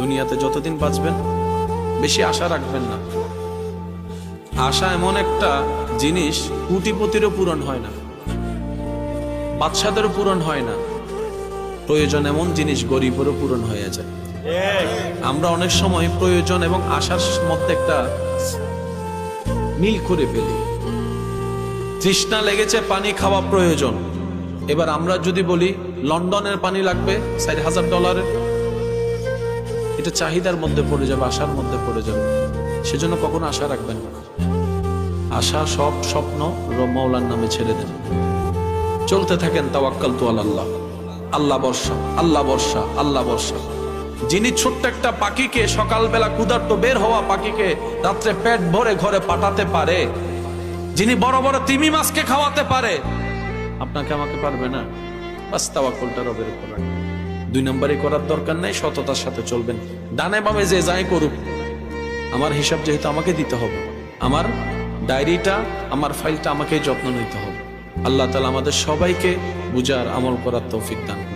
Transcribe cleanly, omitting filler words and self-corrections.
দুনিয়াতে যতদিন বাঁচবেন বেশি আশা রাখবেন না। আশা এমন একটা জিনিস, কোটিপতিরও পূরণ হয় না, বাদশাদেরও পূরণ হয় না। প্রয়োজন এমন জিনিস গরিবেরও পূরণ হয়ে যায়। আমরা অনেক সময় প্রয়োজন এবং আশার মধ্যে একটা মিল করে ফেলি। তৃষ্ণা লেগেছে, পানি খাওয়া প্রয়োজন। এবার আমরা যদি বলি লন্ডনের পানি লাগবে $4,000, এটা চাহিদার মধ্যে পড়ে যাবে, আশার মধ্যে পড়ে যাবে। সেজন্য কখনো আশা রাখবেন না। আশা সব স্বপ্ন মওলার নামে ছেড়ে দেন, চলতে থাকেন তাওয়াক্কালতু আলাল্লাহ। আল্লাহ বর্ষা, আল্লাহ বর্ষা, আল্লাহ বর্ষা। যিনি ছোট্ট একটা পাখিকে, সকালবেলা ক্ষুধার্ত বের হওয়া পাখিকে রাত্রে পেট ভরে ঘরে পাঠাতে পারে, যিনি বড় বড় তিমি মাছকে খাওয়াতে পারে, আপনাকে আমাকে পারবে না? বাস তাওয়াক্কুলটা রবের উপর রাখবেন। 2 নম্বরই করার দরকার নেই, সততার সাথে চলবেন। ডানে বামে যে যাই করুক, আমার হিসাব যেহেতু আমাকে দিতে হবে, আমার ডায়েরিটা, আমার ফাইলটা আমাকেই যত্ন নিতে হবে। আল্লাহ তাআলা আমাদের সবাইকে বুঝার, আমল করার তৌফিক দান করুন।